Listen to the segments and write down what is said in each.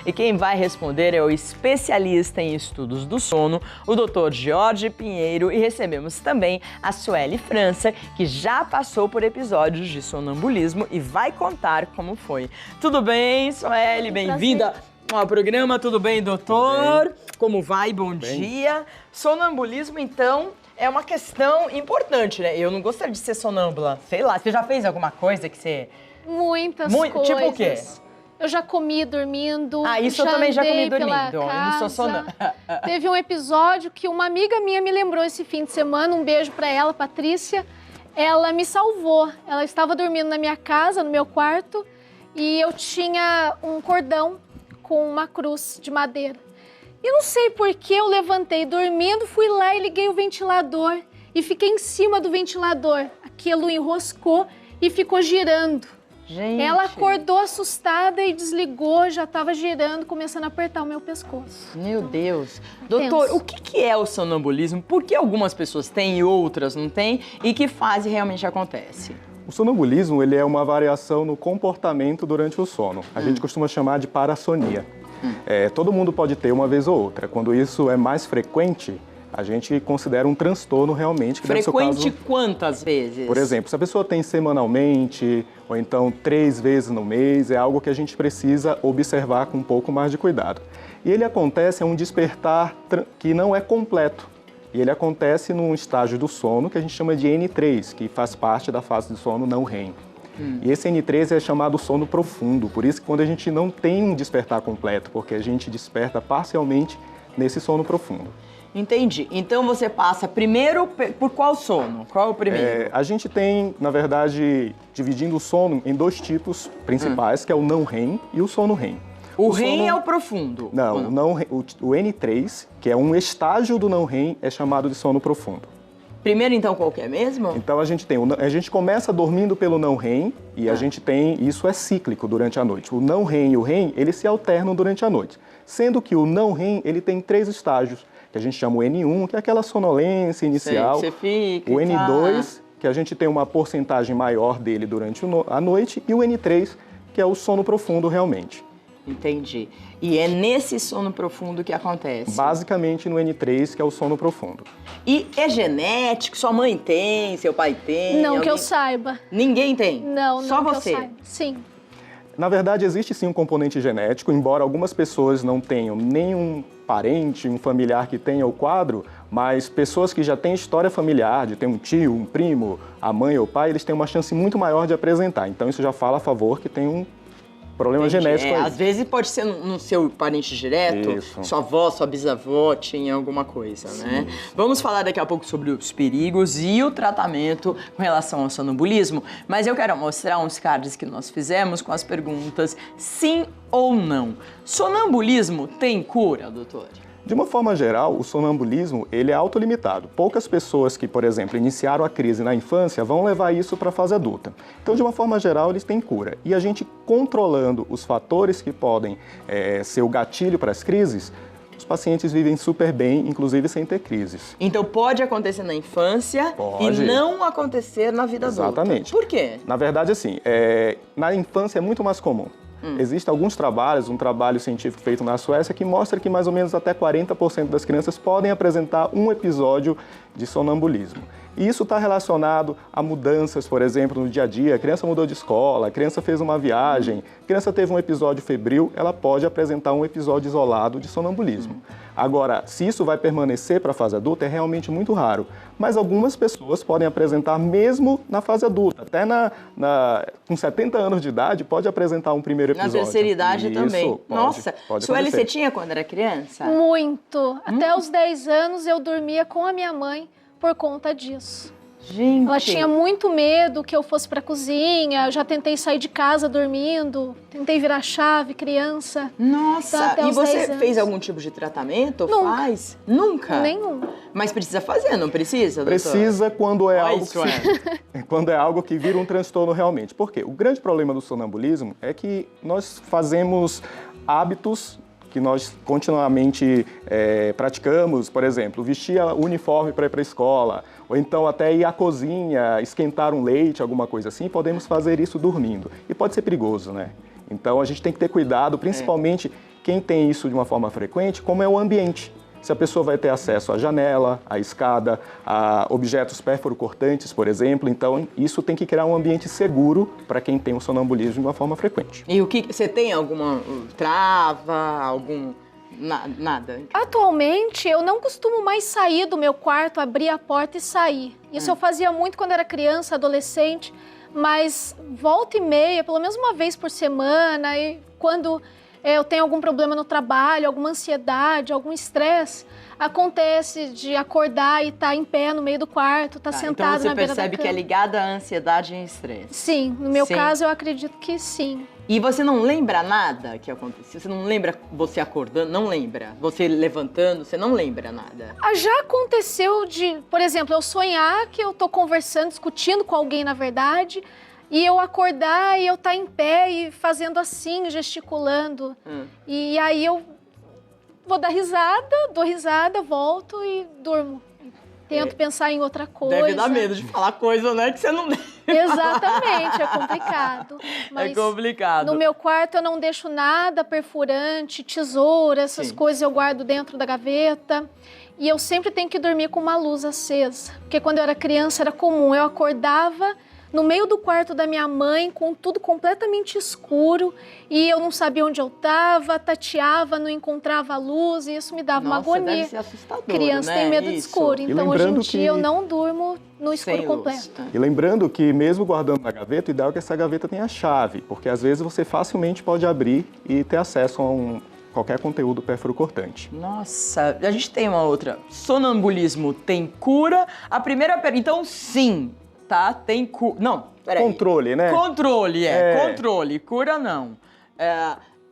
E quem vai responder é o especialista em estudos do sono, o Dr. Jorge Pinheiro, e recebemos também a Sueli França, que já passou por episódios de sonambulismo e vai contar como foi. Tudo bem, Sueli? Bem-vinda ao programa. Tudo bem, doutor? Tudo bem. Como vai? Bom dia. Sonambulismo, então, é uma questão importante, né? Eu não gostaria de ser sonâmbula. Sei lá, você já fez alguma coisa que você... Muitas coisas. Tipo o quê? Eu já comi dormindo. Isso eu também já comi dormindo. Eu não sou sonâmbula. Teve um episódio que uma amiga minha me lembrou esse fim de semana. Um beijo pra ela, Patrícia. Ela me salvou. Ela estava dormindo na minha casa, no meu quarto, e eu tinha um cordão com uma cruz de madeira. E não sei por que eu levantei dormindo, fui lá e liguei o ventilador e fiquei em cima do ventilador. Aquilo enroscou e ficou girando. Gente. Ela acordou assustada e desligou, já estava girando, começando a apertar o meu pescoço. Meu Deus. Doutor, o que é o sonambulismo? Por que algumas pessoas têm e outras não têm? E que fase realmente acontece? O sonambulismo ele é uma variação no comportamento durante o sono. A gente costuma chamar de parassonia. Todo mundo pode ter uma vez ou outra. Quando isso é mais frequente, a gente considera um transtorno realmente. Que Frequente deve ser o caso... quantas vezes? Por exemplo, se a pessoa tem semanalmente ou então 3 vezes no mês, é algo que a gente precisa observar com um pouco mais de cuidado. E ele acontece, é um despertar que não é completo. E ele acontece num estágio do sono que a gente chama de N3, que faz parte da fase do sono não REM. E esse N3 é chamado sono profundo, por isso que quando a gente não tem um despertar completo, porque a gente desperta parcialmente nesse sono profundo. Entendi. Então você passa primeiro por qual sono? Qual é o primeiro? A gente tem, na verdade, dividindo o sono em 2 tipos principais, que é o não REM e o sono REM. O REM sono... é o profundo? Não, o N3, que é um estágio do não REM, é chamado de sono profundo. Primeiro, então, qual que é mesmo? Então, a gente começa dormindo pelo não REM e a gente tem, isso é cíclico durante a noite. O não REM e o REM, eles se alternam durante a noite. Sendo que o não REM, ele tem 3 estágios, que a gente chama o N1, que é aquela sonolência inicial. Sei, que você fica, o N2, que a gente tem uma porcentagem maior dele durante a noite, e o N3, que é o sono profundo realmente. Entendi. E é nesse sono profundo que acontece? Basicamente no N3, que é o sono profundo. E é genético? Sua mãe tem, seu pai tem? Não que eu saiba. Ninguém tem? Não, Só não você? que eu saiba. Sim. Na verdade, existe sim um componente genético, embora algumas pessoas não tenham nenhum parente, um familiar que tenha o quadro, mas pessoas que já têm história familiar, de ter um tio, um primo, a mãe ou o pai, eles têm uma chance muito maior de apresentar. Então isso já fala a favor que tem um problema genético aí. Às vezes pode ser no seu parente direto, Isso. sua avó, sua bisavó tinha alguma coisa, né? Vamos falar daqui a pouco sobre os perigos e o tratamento com relação ao sonambulismo, mas eu quero mostrar uns cards que nós fizemos com as perguntas sim ou não. Sonambulismo tem cura, doutor? De uma forma geral, o sonambulismo ele é autolimitado. Poucas pessoas que, por exemplo, iniciaram a crise na infância vão levar isso para a fase adulta. Então, de uma forma geral, eles têm cura. E a gente controlando os fatores que podem ser o gatilho para as crises, os pacientes vivem super bem, inclusive sem ter crises. Então pode acontecer na infância Pode. E não acontecer na vida adulta. Exatamente. Por quê? Na verdade, assim, na infância é muito mais comum. Existem alguns trabalhos, um trabalho científico feito na Suécia que mostra que mais ou menos até 40% das crianças podem apresentar um episódio de sonambulismo. E isso está relacionado a mudanças, por exemplo, no dia a dia. A criança mudou de escola, a criança fez uma viagem, a criança teve um episódio febril, ela pode apresentar um episódio isolado de sonambulismo. Agora, se isso vai permanecer para a fase adulta, é realmente muito raro. Mas algumas pessoas podem apresentar mesmo na fase adulta. Até com 70 anos de idade, pode apresentar um primeiro episódio. Na terceira idade isso, também. Pode, Nossa, pode Sueli, acontecer. você tinha quando era criança? Muito. Até os 10 anos eu dormia com a minha mãe por conta disso. Gente. Ela tinha muito medo que eu fosse para a cozinha, eu já tentei sair de casa dormindo, tentei virar chave, criança. Nossa, Então, até e os você 10 anos. fez algum tipo de tratamento? Nunca. Faz? Nunca? Nenhum. Mas precisa fazer, não precisa, doutor? Precisa quando é Olha algo isso, quando é algo que vira um transtorno realmente. Por quê? O grande problema do sonambulismo é que nós fazemos hábitos que nós continuamente praticamos, por exemplo, vestir o uniforme para ir para a escola, ou então até ir à cozinha, esquentar um leite, alguma coisa assim, podemos fazer isso dormindo. E pode ser perigoso, né? Então a gente tem que ter cuidado, principalmente quem tem isso de uma forma frequente, como é o ambiente. Se a pessoa vai ter acesso à janela, à escada, a objetos pérfuro-cortantes, por exemplo. Então, isso tem que criar um ambiente seguro para quem tem o sonambulismo de uma forma frequente. E o que você tem alguma trava, algum nada? Atualmente, eu não costumo mais sair do meu quarto, abrir a porta e sair. Isso eu fazia muito quando era criança, adolescente, mas volta e meia, pelo menos uma vez por semana, e quando eu tenho algum problema no trabalho, alguma ansiedade, algum estresse, acontece de acordar e estar em pé no meio do quarto, estar sentado na beira da cama. Então você percebe que é ligada à ansiedade e estresse? Sim, no meu caso eu acredito que sim. E você não lembra nada que aconteceu? Você não lembra você acordando? Não lembra? Você levantando? Você não lembra nada? Já aconteceu de, por exemplo, eu sonhar que eu tô conversando, discutindo com alguém na verdade, e eu acordar e eu estar em pé e fazendo assim, gesticulando. E aí eu vou dar risada, dou risada, volto e durmo. Tento pensar em outra coisa. Deve dar medo de falar coisa, né? Que você não lembra. Exatamente, é complicado. Mas é complicado. No meu quarto eu não deixo nada perfurante, tesoura, essas coisas eu guardo dentro da gaveta. E eu sempre tenho que dormir com uma luz acesa. Porque quando eu era criança era comum, eu acordava no meio do quarto da minha mãe, com tudo completamente escuro, e eu não sabia onde eu estava, tateava, não encontrava a luz, e isso me dava uma agonia. Deve ser assustador, criança né? tem medo de escuro, então hoje em dia eu não durmo no escuro completo. E lembrando que mesmo guardando na gaveta, o ideal é que essa gaveta tenha chave, porque às vezes você facilmente pode abrir e ter acesso a qualquer conteúdo pérfuro-cortante. Nossa, a gente tem uma outra. Sonambulismo tem cura? A primeira pergunta, então sim. Tá, tem cura. Não, peraí. Controle, né? Controle, controle. Cura não.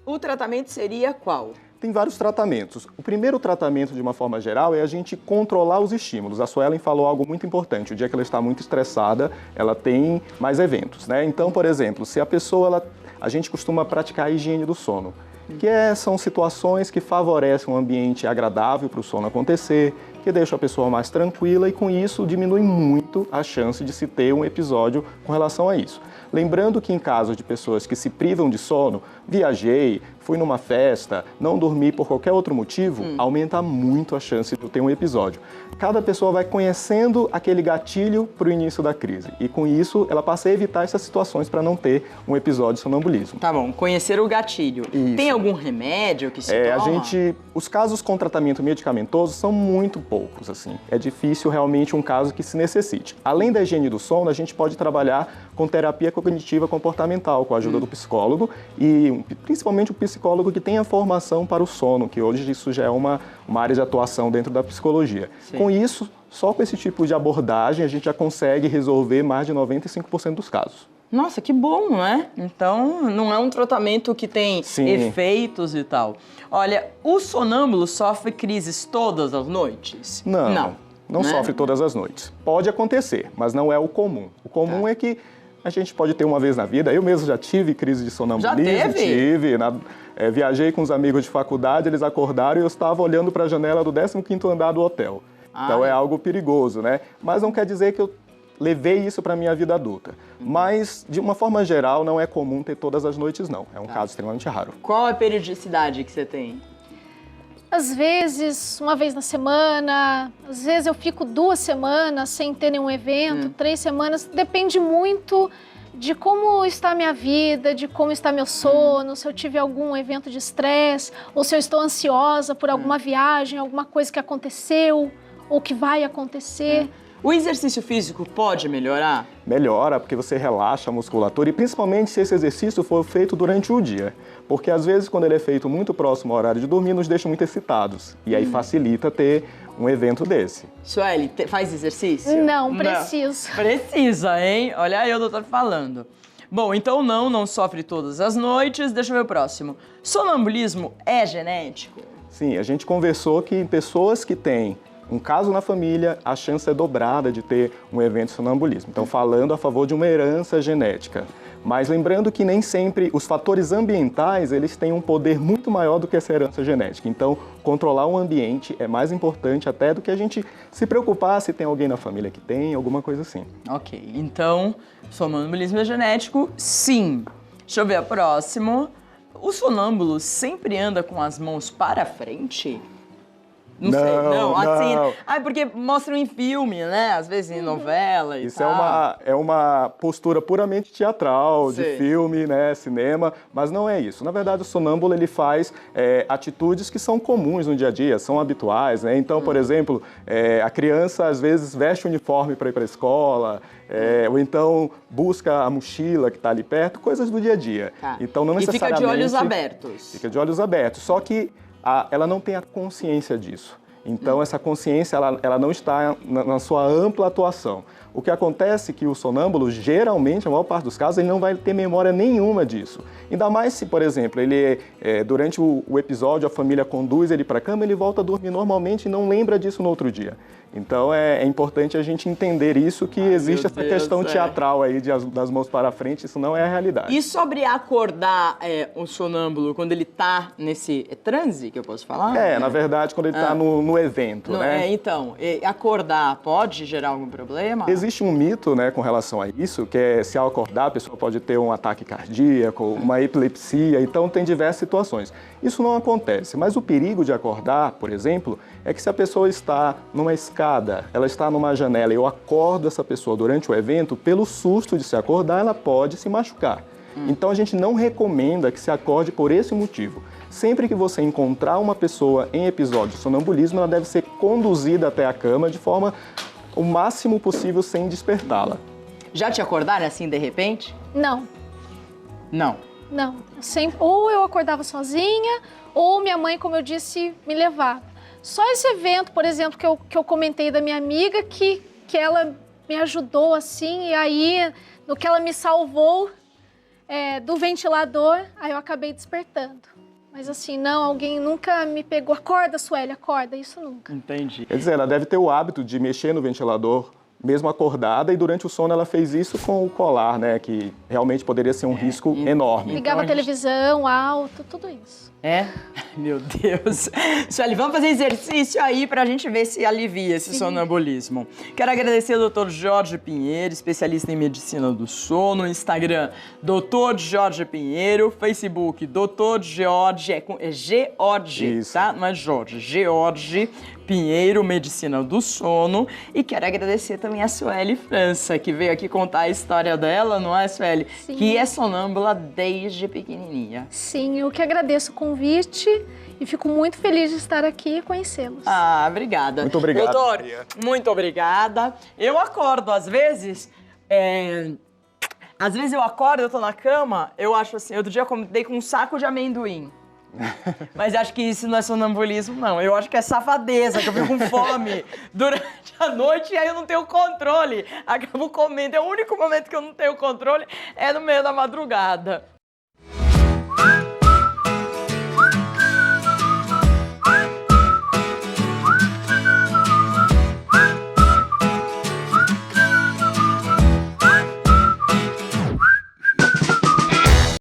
O tratamento seria qual? Tem vários tratamentos. O primeiro tratamento, de uma forma geral, é a gente controlar os estímulos. A Suelen falou algo muito importante. O dia que ela está muito estressada, ela tem mais eventos, né? Então, por exemplo, se a pessoa, a gente costuma praticar a higiene do sono, que são situações que favorecem um ambiente agradável para o sono acontecer, que deixa a pessoa mais tranquila e com isso diminui muito a chance de se ter um episódio com relação a isso. Lembrando que em casos de pessoas que se privam de sono, viajei, fui numa festa, não dormi por qualquer outro motivo, aumenta muito a chance de eu ter um episódio. Cada pessoa vai conhecendo aquele gatilho para o início da crise e com isso ela passa a evitar essas situações para não ter um episódio de sonambulismo. Tá bom, conhecer o gatilho. Isso. Tem algum remédio que se toma? Os casos com tratamento medicamentoso são muito poucos, assim. É difícil realmente um caso que se necessite. Além da higiene do sono, a gente pode trabalhar com terapia cognitiva comportamental, com a ajuda do psicólogo e principalmente o psicólogo que tem a formação para o sono, que hoje isso já é uma área de atuação dentro da psicologia. Sim. Com isso, só com esse tipo de abordagem, a gente já consegue resolver mais de 95% dos casos. Nossa, que bom, não é? Então, não é um tratamento que tem efeitos e tal. Olha, o sonâmbulo sofre crises todas as noites? Não sofre todas as noites. Pode acontecer, mas não é o comum. O comum é que a gente pode ter uma vez na vida. Eu mesmo já tive crise de sonambulismo. Já teve? Tive. Viajei com os amigos de faculdade, eles acordaram e eu estava olhando para a janela do 15º andar do hotel. Então é algo perigoso, né? Mas não quer dizer que eu levei isso para a minha vida adulta. Mas, de uma forma geral, não é comum ter todas as noites, não. É um caso extremamente raro. Qual a periodicidade que você tem? Às vezes, uma vez na semana, às vezes eu fico 2 semanas sem ter nenhum evento, 3 semanas, depende muito de como está a minha vida, de como está meu sono, se eu tive algum evento de estresse, ou se eu estou ansiosa por alguma viagem, alguma coisa que aconteceu ou que vai acontecer. O exercício físico pode melhorar? Melhora, porque você relaxa a musculatura e principalmente se esse exercício for feito durante o dia. Porque às vezes quando ele é feito muito próximo ao horário de dormir, nos deixa muito excitados. E aí facilita ter um evento desse. Sueli, faz exercício? Não, preciso. Precisa, hein? Olha aí o doutor falando. Bom, então não sofre todas as noites. Deixa eu ver o próximo. Sonambulismo é genético? Sim, a gente conversou que em pessoas que têm um caso na família, a chance é dobrada de ter um evento de sonambulismo. Então, falando a favor de uma herança genética. Mas lembrando que nem sempre os fatores ambientais, eles têm um poder muito maior do que essa herança genética. Então, controlar o ambiente é mais importante até do que a gente se preocupar se tem alguém na família que tem, alguma coisa assim. Ok, então, sonambulismo é genético, sim. Deixa eu ver o próximo. O sonâmbulo sempre anda com as mãos para frente? Não sei, Não, assim... não. Ah, porque mostram em filme, né? Às vezes em novela e Isso tal. é uma postura puramente teatral, de Sei. filme, né, cinema, mas não é isso. Na verdade, o sonâmbulo ele faz atitudes que são comuns no dia a dia, são habituais, né? Então, por exemplo, a criança às vezes veste o uniforme para ir para a escola, ou então busca a mochila que está ali perto, coisas do dia a dia. Tá. Então, não E fica necessariamente... de olhos abertos. Fica de olhos abertos, só que ela não tem a consciência disso. Então, essa consciência ela não está na sua ampla atuação. O que acontece é que o sonâmbulo, geralmente, a maior parte dos casos, ele não vai ter memória nenhuma disso. Ainda mais se, por exemplo, ele durante o episódio, a família conduz ele para a cama, ele volta a dormir normalmente e não lembra disso no outro dia. Então, é importante a gente entender isso, que existe essa questão teatral aí das mãos para frente, isso não é a realidade. E sobre acordar o sonâmbulo quando ele tá nesse transe, que eu posso falar? Na verdade, quando ele está no evento, né? Então, acordar pode gerar algum problema? Existe um mito, né, com relação a isso, que é se ao acordar a pessoa pode ter um ataque cardíaco, uma epilepsia, então tem diversas situações. Isso não acontece, mas o perigo de acordar, por exemplo, é que se a pessoa está numa escada, ela está numa janela e eu acordo essa pessoa durante o evento, pelo susto de se acordar, ela pode se machucar. Então a gente não recomenda que se acorde por esse motivo. Sempre que você encontrar uma pessoa em episódio de sonambulismo, ela deve ser conduzida até a cama de forma o máximo possível sem despertá-la. Já te acordaram assim de repente? Não, Não. não. Sempre, ou eu acordava sozinha, ou minha mãe, como eu disse, me levava. Só esse evento, por exemplo, que eu comentei da minha amiga, que ela me ajudou assim, e aí, no que ela me salvou do ventilador, aí eu acabei despertando. Mas assim, não, alguém nunca me pegou. Acorda, Sueli, acorda, isso nunca. Entendi. Quer dizer, ela deve ter o hábito de mexer no ventilador, mesmo acordada, e durante o sono ela fez isso com o colar, né? Que realmente poderia ser um risco enorme. Ligava a televisão alto, tudo isso. É? Meu Deus. Sueli, vamos fazer exercício aí pra gente ver se alivia esse sonambulismo. Quero agradecer ao Dr. Jorge Pinheiro, especialista em medicina do sono, Instagram, Dr. Jorge Pinheiro, Facebook, Dr. George, é George, Isso. tá? Não é Jorge, George Pinheiro, medicina do sono. E quero agradecer também a Sueli França, que veio aqui contar a história dela, não é, Sueli? Sim. Que é sonâmbula desde pequenininha. Sim, eu que agradeço o convite e fico muito feliz de estar aqui e conhecê-los. Ah, obrigada. Muito obrigado, Doutor, Maria. muito obrigada. Eu acordo, às vezes... Às vezes eu acordo, eu tô na cama, eu acho assim... Outro dia eu dei com um saco de amendoim. Mas acho que isso não é sonambulismo, não. Eu acho que é safadeza, que eu fico com fome durante a noite e aí eu não tenho controle. Acabo comendo. É o único momento que eu não tenho controle, é no meio da madrugada.